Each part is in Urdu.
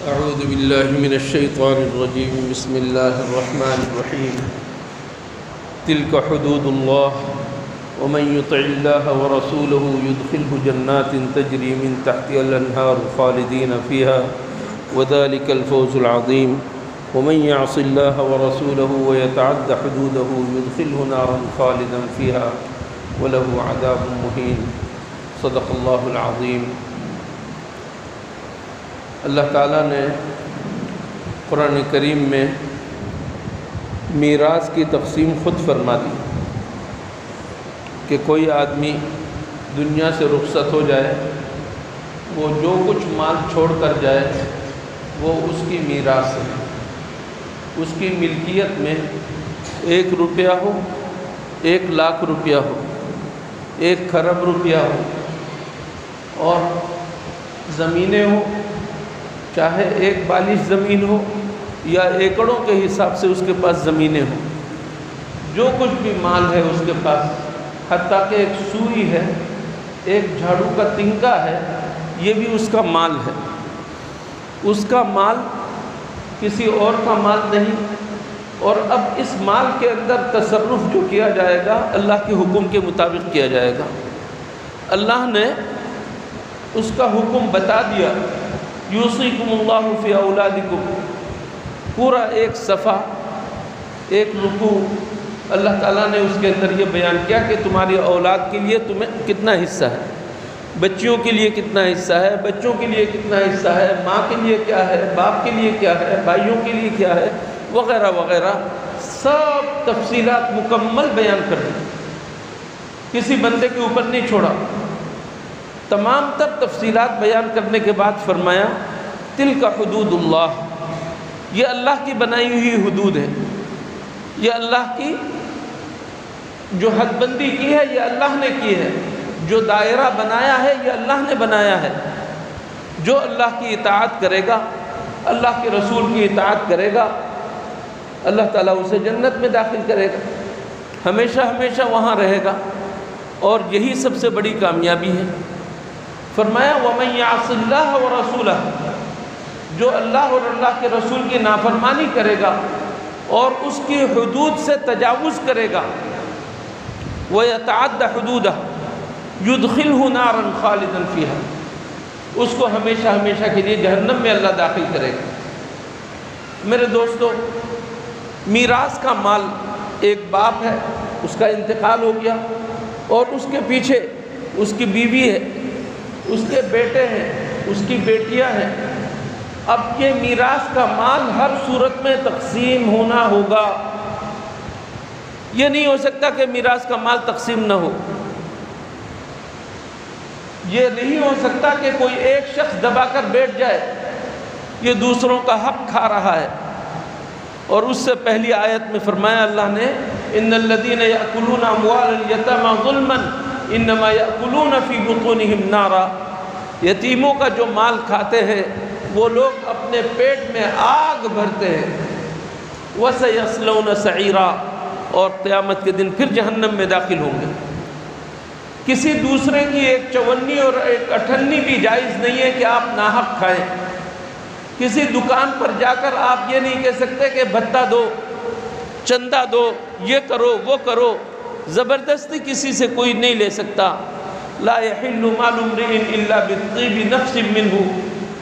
أعوذ بالله من الشيطان الرجيم بسم الله الرحمن الرحيم تلك حدود الله ومن يطع الله ورسوله يدخله جنات تجري من تحتها الأنهار خالدين فيها وذلك الفوز العظيم ومن يعص الله ورسوله ويتعد حدوده يدخله نارا خالدا فيها وله عذاب مهين صدق الله العظيم۔ اللہ تعالیٰ نے قرآن کریم میں میراث کی تقسیم خود فرما دی کہ کوئی آدمی دنیا سے رخصت ہو جائے، وہ جو کچھ مال چھوڑ کر جائے وہ اس کی میراث ہے۔ اس کی ملکیت میں 1 روپیہ ہو، 1 لاکھ روپیہ ہو، 1 خرب روپیہ ہو، اور زمینیں ہوں، چاہے 1 بالش زمین ہو یا ایکڑوں کے حساب سے اس کے پاس زمینیں ہوں، جو کچھ بھی مال ہے اس کے پاس، حتیٰ کہ 1 سوئی ہے، 1 جھاڑو کا تنکا ہے، یہ بھی اس کا مال ہے۔ اس کا مال کسی اور کا مال نہیں، اور اب اس مال کے اندر تصرف جو کیا جائے گا اللہ کے حکم کے مطابق کیا جائے گا۔ اللہ نے اس کا حکم بتا دیا، یوصیکم اللہ فی اولادکم، پورا 1 صفحہ 1 رکوع اللہ تعالیٰ نے اس کے اندر یہ بیان کیا کہ تمہاری اولاد کے لیے تمہیں کتنا حصہ ہے، بچیوں کے لیے کتنا حصہ ہے، بچوں کے لیے کتنا حصہ ہے، ماں کے لیے کیا ہے، باپ کے لیے کیا ہے، بھائیوں کے لیے کیا ہے، وغیرہ وغیرہ، سب تفصیلات مکمل بیان کر دی، کسی بندے کے اوپر نہیں چھوڑا۔ تمام تر تفصیلات بیان کرنے کے بعد فرمایا تلک حدود اللہ، یہ اللہ کی بنائی ہوئی حدود ہے، یہ اللہ کی جو حد بندی کی ہے یہ اللہ نے کی ہے، جو دائرہ بنایا ہے یہ اللہ نے بنایا ہے۔ جو اللہ کی اطاعت کرے گا، اللہ کے رسول کی اطاعت کرے گا، اللہ تعالیٰ اسے جنت میں داخل کرے گا، ہمیشہ ہمیشہ وہاں رہے گا، اور یہی سب سے بڑی کامیابی ہے۔ فرمایا وَمَن يَعْصِ اللَّهَ وَرَسُولَهُ، جو اللہ اور اللہ کے رسول کی نافرمانی کرے گا اور اس کی حدود سے تجاوز کرے گا، وَيَتَعَدَّ حُدُودَهُ يُدْخِلْهُ نَارًا خَالِدًا فِيهَا، اس کو ہمیشہ ہمیشہ کے لیے جہنم میں اللہ داخل کرے گا۔ میرے دوستو، میراث کا مال، ایک باپ ہے، اس کا انتقال ہو گیا، اور اس کے پیچھے اس کی بیوی ہے، اس کے بیٹے ہیں، اس کی بیٹیاں ہیں۔ اب یہ میراث کا مال ہر صورت میں تقسیم ہونا ہوگا، یہ نہیں ہو سکتا کہ میراث کا مال تقسیم نہ ہو، یہ نہیں ہو سکتا کہ کوئی ایک شخص دبا کر بیٹھ جائے، یہ دوسروں کا حق کھا رہا ہے۔ اور اس سے پہلی آیت میں فرمایا اللہ نے ان الذین یأکلون اموال الیتامی ظلما انما یأکلون فی بطونہم نارا، یتیموں کا جو مال کھاتے ہیں وہ لوگ اپنے پیٹ میں آگ بھرتے ہیں، وَسَيَصْلَوْنَ سَعِيرًا، اور قیامت کے دن پھر جہنم میں داخل ہوں گے۔ کسی دوسرے کی 1 54 اور 1 58 بھی جائز نہیں ہے کہ آپ ناحق کھائیں۔ کسی دکان پر جا کر آپ یہ نہیں کہہ سکتے کہ بھتہ دو، چندہ دو، یہ کرو وہ کرو، زبردستی کسی سے کوئی نہیں لے سکتا۔ لا يحل مال امرئ الا بطیب نفس منہ،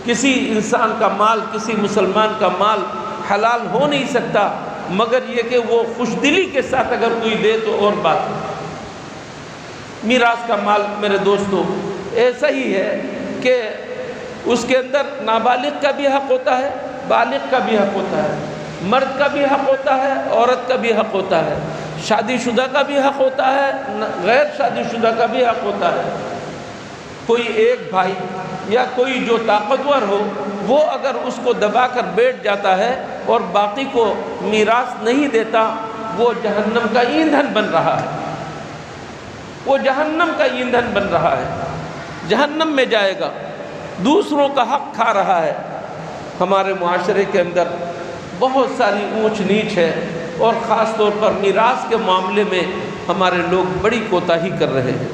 کسی انسان کا مال، کسی مسلمان کا مال حلال ہو نہیں سکتا مگر یہ کہ وہ خوش دلی کے ساتھ اگر کوئی دے تو اور بات ہے۔ میراث کا مال میرے دوستو ایسا ہی ہے کہ اس کے اندر نابالغ کا بھی حق ہوتا ہے، بالغ کا بھی حق ہوتا ہے، مرد کا بھی حق ہوتا ہے، عورت کا بھی حق ہوتا ہے، شادی شدہ کا بھی حق ہوتا ہے، غیر شادی شدہ کا بھی حق ہوتا ہے۔ کوئی ایک بھائی یا کوئی جو طاقتور ہو وہ اگر اس کو دبا کر بیٹھ جاتا ہے اور باقی کو میراث نہیں دیتا، وہ جہنم کا ایندھن بن رہا ہے، وہ جہنم کا ایندھن بن رہا ہے، جہنم میں جائے گا، دوسروں کا حق کھا رہا ہے۔ ہمارے معاشرے کے اندر بہت ساری اونچ نیچ ہے، اور خاص طور پر میراث کے معاملے میں ہمارے لوگ بڑی کوتاہی کر رہے ہیں۔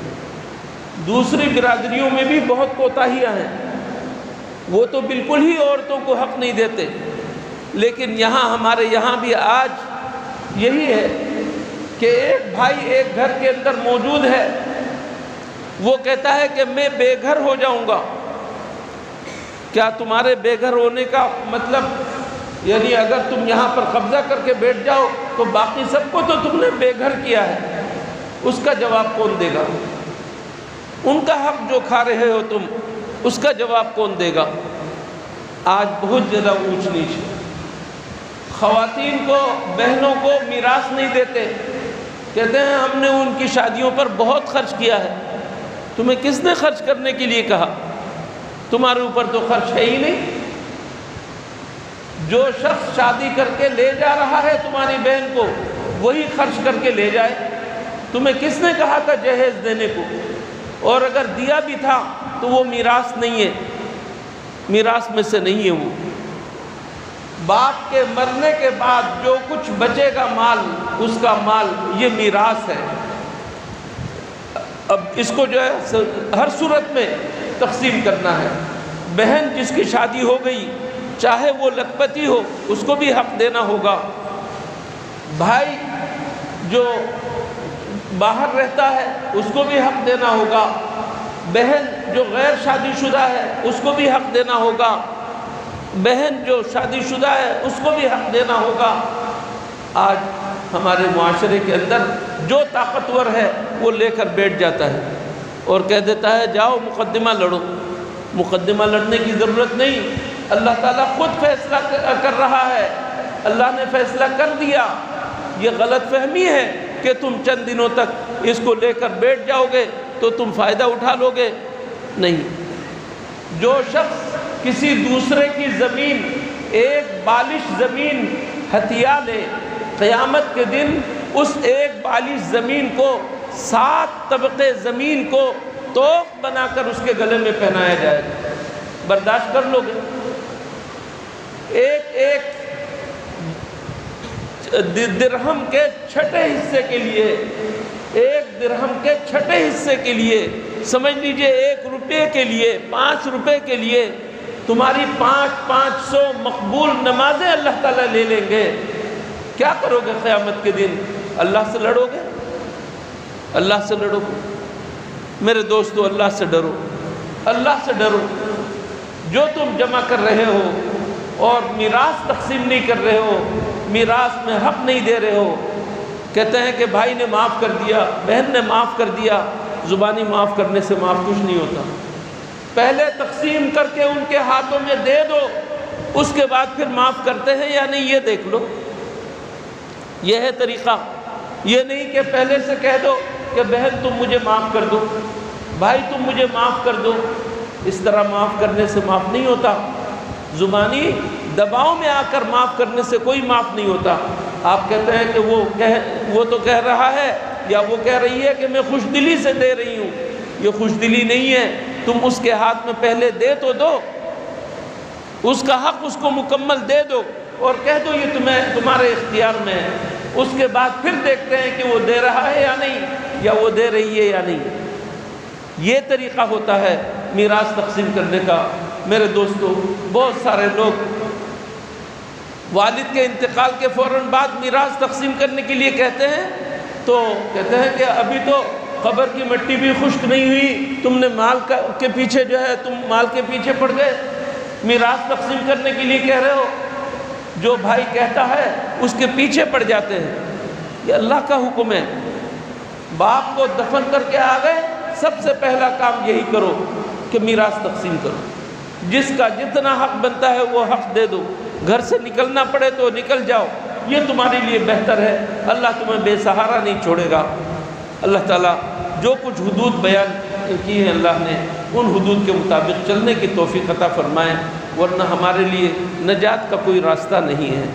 دوسری برادریوں میں بھی بہت کوتاہیاں ہیں، وہ تو بالکل ہی عورتوں کو حق نہیں دیتے، لیکن یہاں ہمارے یہاں بھی آج یہی ہے کہ ایک بھائی ایک گھر کے اندر موجود ہے، وہ کہتا ہے کہ میں بے گھر ہو جاؤں گا۔ کیا تمہارے بے گھر ہونے کا مطلب یعنی اگر تم یہاں پر قبضہ کر کے بیٹھ جاؤ تو باقی سب کو تو تم نے بے گھر کیا ہے؟ اس کا جواب کون دے گا؟ ان کا حق جو کھا رہے ہو تم، اس کا جواب کون دے گا؟ آج بہت زیادہ اونچ نیچ ہے۔ خواتین کو، بہنوں کو میراث نہیں دیتے، کہتے ہیں ہم نے ان کی شادیوں پر بہت خرچ کیا ہے۔ تمہیں کس نے خرچ کرنے کے لیے کہا؟ تمہارے اوپر تو خرچ ہے ہی نہیں۔ جو شخص شادی کر کے لے جا رہا ہے تمہاری بہن کو، وہی خرچ کر کے لے جائے۔ تمہیں کس نے کہا تھا جہیز دینے کو؟ اور اگر دیا بھی تھا تو وہ میراث نہیں ہے، میراث میں سے نہیں ہے۔ وہ باپ کے مرنے کے بعد جو کچھ بچے گا مال، اس کا مال یہ میراث ہے۔ اب اس کو جو ہے ہر صورت میں تقسیم کرنا ہے۔ بہن جس کی شادی ہو گئی، چاہے وہ لکھپتی ہو، اس کو بھی حق دینا ہوگا۔ بھائی جو باہر رہتا ہے، اس کو بھی حق دینا ہوگا۔ بہن جو غیر شادی شدہ ہے، اس کو بھی حق دینا ہوگا۔ بہن جو شادی شدہ ہے، اس کو بھی حق دینا ہوگا۔ آج ہمارے معاشرے کے اندر جو طاقتور ہے وہ لے کر بیٹھ جاتا ہے اور کہہ دیتا ہے جاؤ مقدمہ لڑو۔ مقدمہ لڑنے کی ضرورت نہیں، اللہ تعالیٰ خود فیصلہ کر رہا ہے۔ اللہ نے فیصلہ کر دیا۔ یہ غلط فہمی ہے کہ تم چند دنوں تک اس کو لے کر بیٹھ جاؤ گے تو تم فائدہ اٹھا لو گے، نہیں۔ جو شخص کسی دوسرے کی زمین، ایک بالش زمین ہتھیا لے، قیامت کے دن اس ایک بالش زمین کو 7 طبقے زمین کو توق بنا کر اس کے گلے میں پہنایا جائے گا۔ برداشت کر لو گے؟ ایک درہم کے چھٹے حصے کے لیے، ایک درہم کے چھٹے حصے کے لیے، سمجھ لیجئے 1 روپے کے لیے، 5 روپے کے لیے تمہاری 500 مقبول نمازیں اللہ تعالیٰ لے لیں گے۔ کیا کرو گے قیامت کے دن؟ اللہ سے لڑو گے؟ اللہ سے لڑو گے؟ میرے دوستو، اللہ سے ڈرو، اللہ سے ڈرو۔ جو تم جمع کر رہے ہو اور میراث تقسیم نہیں کر رہے ہو، میراث میں حق نہیں دے رہے ہو، کہتے ہیں کہ بھائی نے معاف کر دیا، بہن نے معاف کر دیا۔ زبانی معاف کرنے سے معاف کچھ نہیں ہوتا۔ پہلے تقسیم کر کے ان کے ہاتھوں میں دے دو، اس کے بعد پھر معاف کرتے ہیں یا نہیں یہ دیکھ لو۔ یہ ہے طریقہ۔ یہ نہیں کہ پہلے سے کہہ دو کہ بہن تم مجھے معاف کر دو، بھائی تم مجھے معاف کر دو۔ اس طرح معاف کرنے سے معاف نہیں ہوتا۔ زبانی دباؤ میں آ کر معاف کرنے سے کوئی معاف نہیں ہوتا۔ آپ کہتے ہیں کہ وہ تو کہہ رہا ہے یا وہ کہہ رہی ہے کہ میں خوش دلی سے دے رہی ہوں۔ یہ خوش دلی نہیں ہے، تم اس کے ہاتھ میں پہلے دے تو دو، اس کا حق اس کو مکمل دے دو اور کہہ دو یہ تمہارے اختیار میں ہے۔ اس کے بعد پھر دیکھتے ہیں کہ وہ دے رہا ہے یا نہیں، یا وہ دے رہی ہے یا نہیں۔ یہ طریقہ ہوتا ہے میراث تقسیم کرنے کا۔ میرے دوستو، بہت سارے لوگ والد کے انتقال کے فوراً بعد میراث تقسیم کرنے کے لیے کہتے ہیں تو کہتے ہیں کہ ابھی تو قبر کی مٹی بھی خشک نہیں ہوئی، تم نے مال کے پیچھے جو ہے تم مال کے پیچھے پڑ گئے، میراث تقسیم کرنے کے لیے کہہ رہے ہو۔ جو بھائی کہتا ہے اس کے پیچھے پڑ جاتے ہیں۔ یہ اللہ کا حکم ہے۔ باپ کو دفن کر کے آ گئے، سب سے پہلا کام یہی کرو کہ میراث تقسیم کرو۔ جس کا جتنا حق بنتا ہے وہ حق دے دو۔ گھر سے نکلنا پڑے تو نکل جاؤ، یہ تمہارے لیے بہتر ہے۔ اللہ تمہیں بے سہارا نہیں چھوڑے گا۔ اللہ تعالیٰ جو کچھ حدود بیان کی ہیں اللہ نے ان حدود کے مطابق چلنے کی توفیق عطا فرمائے، ورنہ ہمارے لیے نجات کا کوئی راستہ نہیں ہے۔